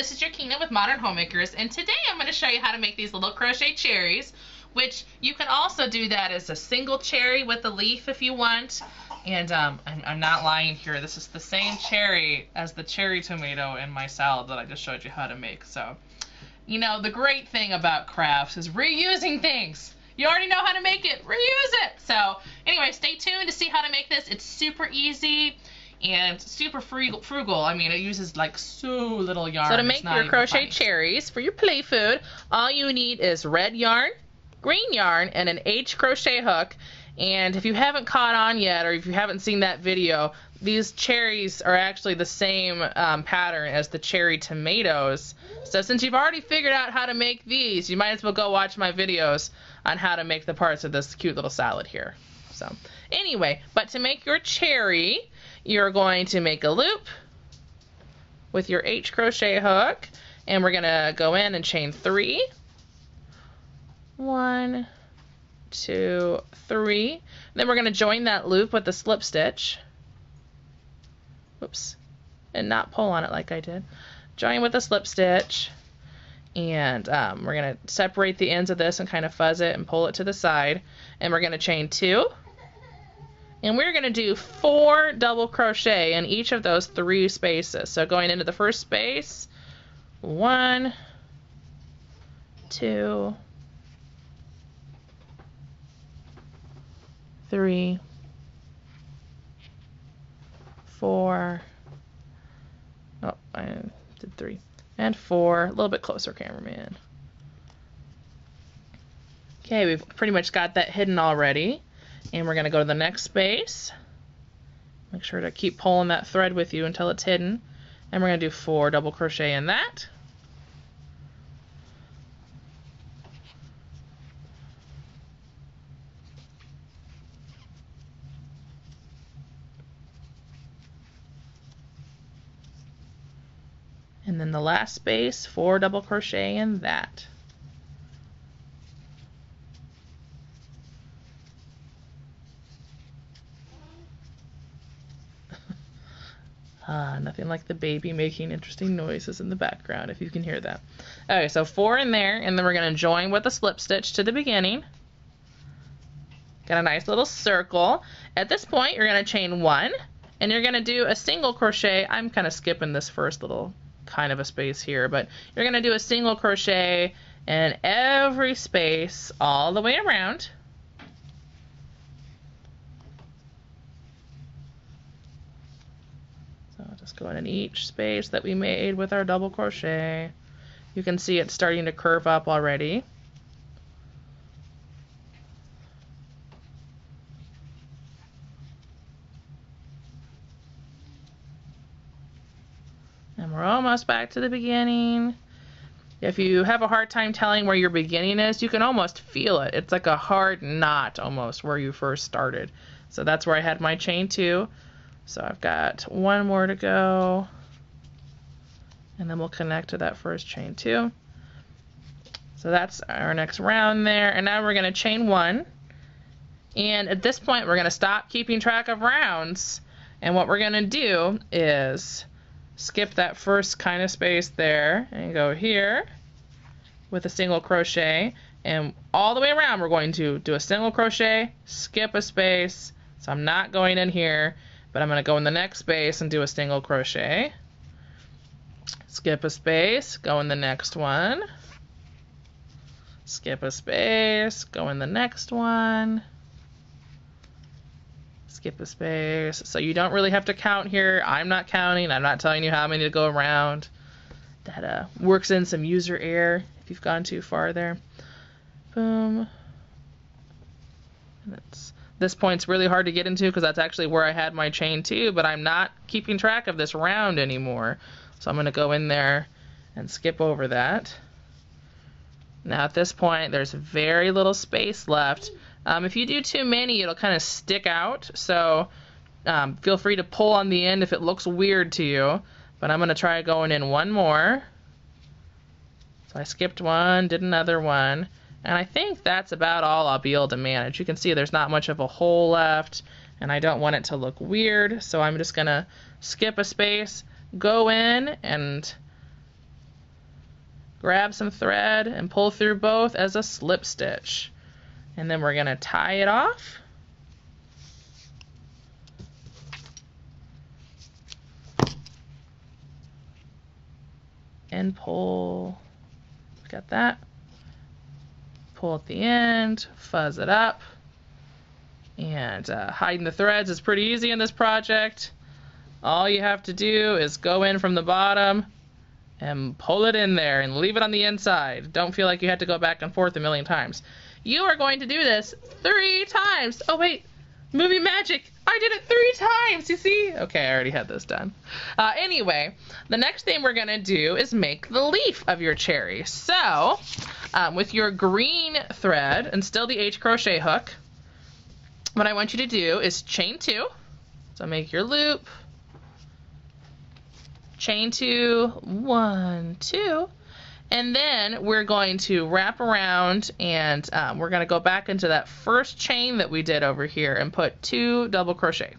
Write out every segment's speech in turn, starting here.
this is your Kingdom with Modern Homemakers, and today I'm going to show you how to make these little crochet cherries, which you can also do that as a single cherry with a leaf if you want. And I'm not lying here, this is the same cherry as the cherry tomato in my salad that I just showed you how to make. So, you know, the great thing about crafts is reusing things. You already know how to make it, reuse it. So anyway, stay tuned to see how to make this. It's super easy and super frugal. I mean, it uses like so little yarn. So to make your crochet cherries for your play food, all you need is red yarn, green yarn, and an H crochet hook. And if you haven't caught on yet, or if you haven't seen that video, these cherries are actually the same pattern as the cherry tomatoes. So since you've already figured out how to make these, you might as well go watch my videos on how to make the parts of this cute little salad here. So anyway, but to make your cherry, you're going to make a loop with your H crochet hook, and we're gonna go in and chain 3. 1, 2, 3. Then we're gonna join that loop with the slip stitch. Oops, and not pull on it like I did. Join with a slip stitch, and we're gonna separate the ends of this and kind of fuzz it and pull it to the side, and we're gonna chain 2. And we're going to do 4 double crochet in each of those 3 spaces. So going into the first space, 1, 2, 3, 4, oh, I did 3, and 4, a little bit closer, cameraman. Okay, we've pretty much got that hidden already. And we're going to go to the next space. Make sure to keep pulling that thread with you until it's hidden. And we're going to do 4 double crochet in that. And then the last space, 4 double crochet in that. Nothing like the baby making interesting noises in the background, if you can hear that. Okay, so 4 in there, and then we're going to join with a slip stitch to the beginning. Got a nice little circle. At this point, you're going to chain 1, and you're going to do a single crochet. I'm kind of skipping this first little kind of a space here, but you're going to do a single crochet in every space all the way around. Just go in each space that we made with our double crochet. You can see it's starting to curve up already. And we're almost back to the beginning. If you have a hard time telling where your beginning is, you can almost feel it. It's like a hard knot almost where you first started. So that's where I had my chain 2. So I've got 1 more to go, and then we'll connect to that first chain 2. So that's our next round there, and now we're going to chain 1. And at this point, we're going to stop keeping track of rounds, and what we're going to do is skip that first kind of space there and go here with a single crochet, and all the way around we're going to do a single crochet, skip a space. So I'm not going in here, but I'm going to go in the next space and do a single crochet, skip a space, go in the next one, skip a space, go in the next one, skip a space. So you don't really have to count here. I'm not counting. I'm not telling you how many to go around. That works in some user error if you've gone too far there. Boom. And this point's really hard to get into because that's actually where I had my chain 2, but I'm not keeping track of this round anymore. So I'm going to go in there and skip over that. Now at this point, there's very little space left. If you do too many, it'll kind of stick out. So feel free to pull on the end if it looks weird to you. But I'm going to try going in 1 more. So I skipped 1, did another 1. And I think that's about all I'll be able to manage. You can see there's not much of a hole left, and I don't want it to look weird, so I'm just going to skip a space, go in, and grab some thread and pull through both as a slip stitch. And then we're going to tie it off. And pull. Got that. Pull at the end, fuzz it up. And hiding the threads is pretty easy in this project. All you have to do is go in from the bottom and pull it in there and leave it on the inside. Don't feel like you have to go back and forth a million times. You are going to do this 3 times. Oh wait, movie magic. I did it 3 times, you see? Okay, I already had this done. Anyway, the next thing we're gonna do is make the leaf of your cherry. So, with your green thread and still the H crochet hook, what I want you to do is chain 2. So make your loop, chain 2, 1, 2, and then we're going to wrap around and we're going to go back into that first chain that we did over here and put 2 double crochet.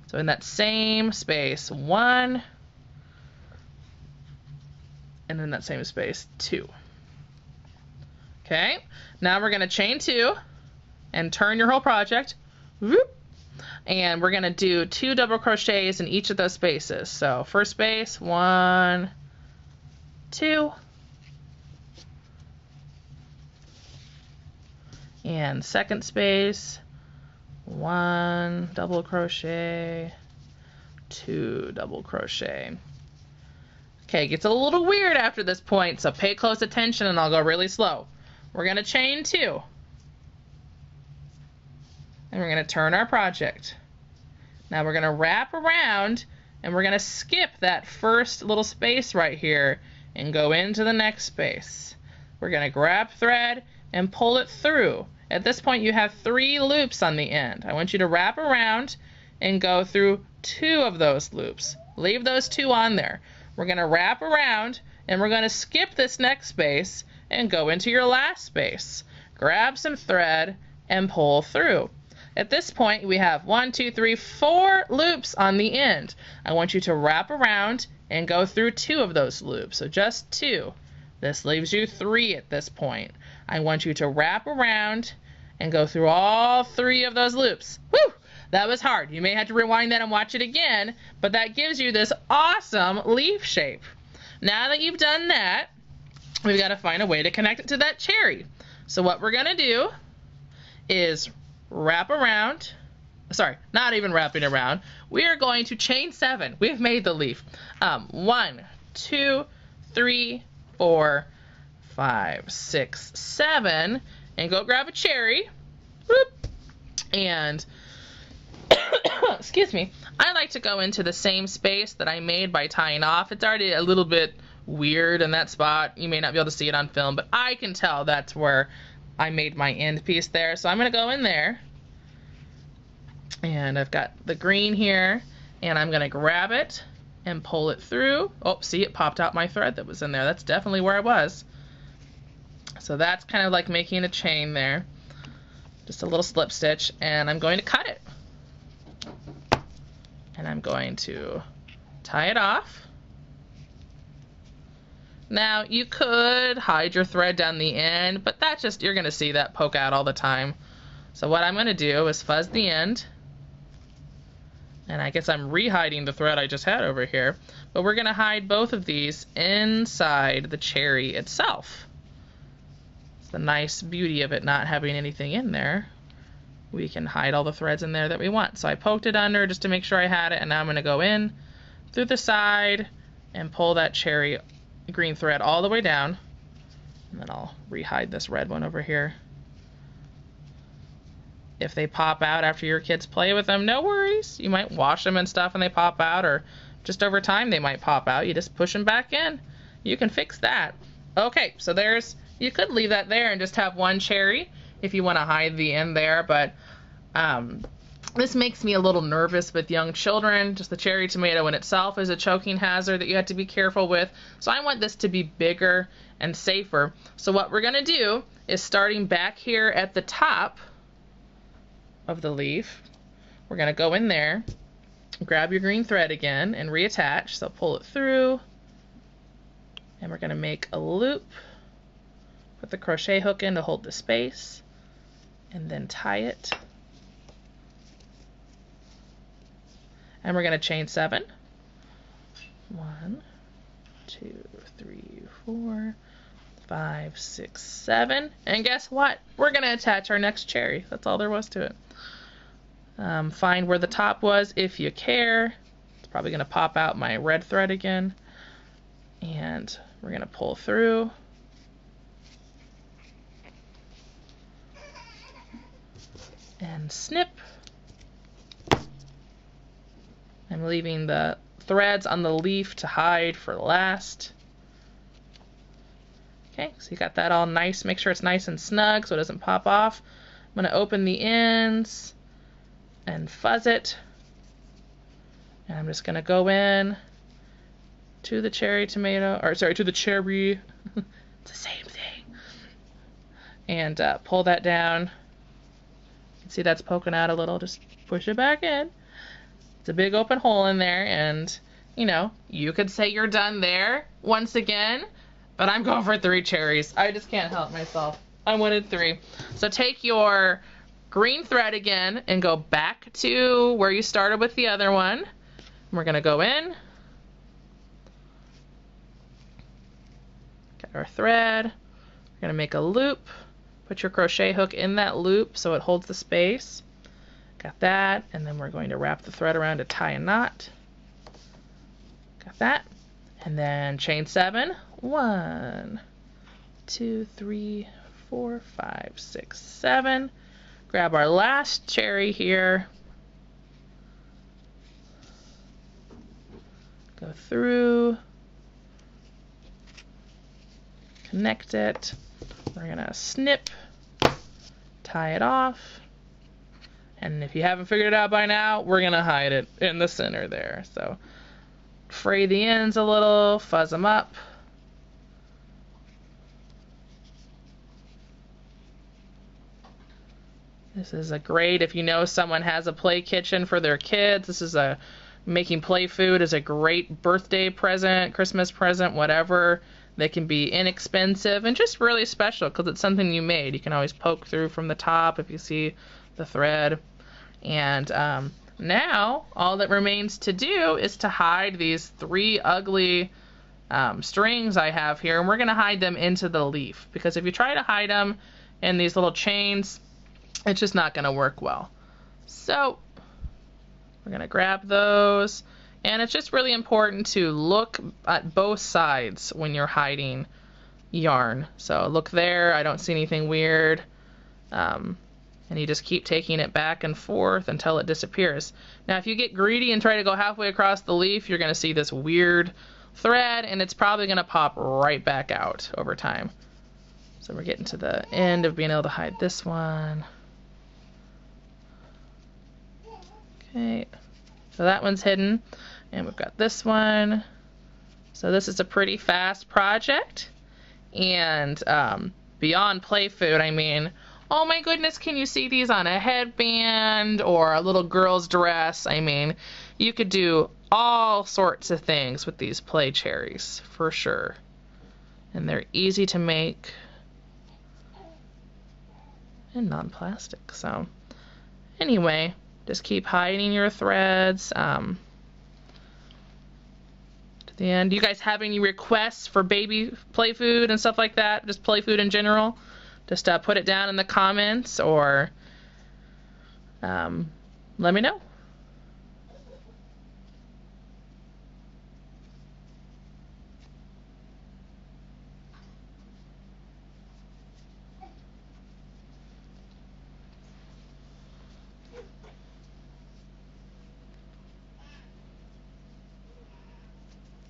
So in that same space, 1, and in that same space, 2. Okay, now we're going to chain 2 and turn your whole project. Whoop. And we're going to do 2 double crochets in each of those spaces. So first space, 1, 2. And second space, 1 double crochet, 2 double crochet. Okay, it gets a little weird after this point, so pay close attention and I'll go really slow. We're going to chain 2. And we're going to turn our project. Now we're going to wrap around and we're going to skip that first little space right here and go into the next space. We're going to grab thread and pull it through. At this point you have 3 loops on the end. I want you to wrap around and go through 2 of those loops. Leave those 2 on there. We're going to wrap around and we're going to skip this next space and go into your last space. Grab some thread and pull through. At this point, we have 1, 2, 3, 4 loops on the end. I want you to wrap around and go through 2 of those loops, so just 2. This leaves you 3 at this point. I want you to wrap around and go through all 3 of those loops. Whew! That was hard. You may have to rewind that and watch it again, but that gives you this awesome leaf shape. Now that you've done that, we've got to find a way to connect it to that cherry. So what we're going to do is wrap around, sorry, not even wrapping around, we are going to chain 7. We've made the leaf. 1, 2, 3, 4, 5, 6, 7, and go grab a cherry. Whoop. And, excuse me, I like to go into the same space that I made by tying off. It's already a little bit weird in that spot. You may not be able to see it on film, but I can tell that's where I made my end piece there. So I'm going to go in there and I've got the green here and I'm going to grab it and pull it through. Oh, see, it popped out my thread that was in there. That's definitely where I was. So that's kind of like making a chain there. Just a little slip stitch, and I'm going to cut it. And I'm going to tie it off. Now, you could hide your thread down the end, but that's just, you're going to see that poke out all the time. So what I'm going to do is fuzz the end. And I guess I'm re-hiding the thread I just had over here. But we're going to hide both of these inside the cherry itself. It's the nice beauty of it not having anything in there. We can hide all the threads in there that we want. So I poked it under just to make sure I had it, and now I'm going to go in through the side and pull that cherry green thread all the way down. And then I'll re-hide this red one over here. If they pop out after your kids play with them, no worries. You might wash them and stuff and they pop out, or just over time they might pop out. You just push them back in. You can fix that. Okay, so there's, you could leave that there and just have one cherry if you want to hide the end there, but this makes me a little nervous with young children. Just the cherry tomato in itself is a choking hazard that you have to be careful with. So I want this to be bigger and safer. So what we're going to do is, starting back here at the top of the leaf, we're going to go in there, grab your green thread again and reattach. So pull it through And we're going to make a loop, put the crochet hook in to hold the space, and then tie it. And we're going to chain 7. 1, 2, 3, 4, 5, 6, 7. And guess what? We're going to attach our next cherry. That's all there was to it. Find where the top was if you care. It's probably going to pop out my red thread again. And we're going to pull through. And snip. I'm leaving the threads on the leaf to hide for last. Okay, so you got that all nice. Make sure it's nice and snug so it doesn't pop off. I'm going to open the ends and fuzz it. And I'm just going to go in to the cherry tomato, or sorry, to the cherry. It's the same thing. And pull that down. You can see that's poking out a little. Just push it back in. It's a big open hole in there, and you know, you could say you're done there once again, but I'm going for 3 cherries. I just can't help myself. I wanted 3. So take your green thread again and go back to where you started with the other one. And we're going to go in, get our thread, we're going to make a loop, put your crochet hook in that loop so it holds the space. Got that, and then we're going to wrap the thread around to tie a knot. Got that, and then chain 7. 1, 2, 3, 4, 5, 6, 7. Grab our last cherry here. Go through. Connect it. We're gonna snip, tie it off. And if you haven't figured it out by now, we're going to hide it in the center there. So fray the ends a little, fuzz them up. This is a great, if you know someone has a play kitchen for their kids, this is a, making play food is a great birthday present, Christmas present, whatever. They can be inexpensive and just really special because it's something you made. You can always poke through from the top if you see the thread. And now all that remains to do is to hide these 3 ugly strings I have here, and we're going to hide them into the leaf, because if you try to hide them in these little chains, it's just not going to work well. So we're going to grab those, and it's just really important to look at both sides when you're hiding yarn. So look there, I don't see anything weird. And you just keep taking it back and forth until it disappears. Now if you get greedy and try to go halfway across the leaf, you're going to see this weird thread, and it's probably going to pop right back out over time. So we're getting to the end of being able to hide this one. Okay, so that one's hidden, and we've got this one. So this is a pretty fast project, and beyond play food, I mean, oh my goodness, can you see these on a headband or a little girl's dress? I mean, you could do all sorts of things with these play cherries, for sure. And they're easy to make and non-plastic. So anyway, just keep hiding your threads to the end. Do you guys have any requests for baby play food and stuff like that? Just play food in general? Just put it down in the comments, or let me know.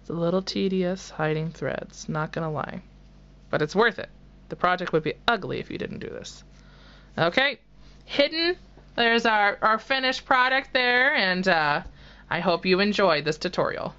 It's a little tedious hiding threads, not gonna lie, but it's worth it. The project would be ugly if you didn't do this. Okay, hidden, there's our finished product there, and I hope you enjoyed this tutorial.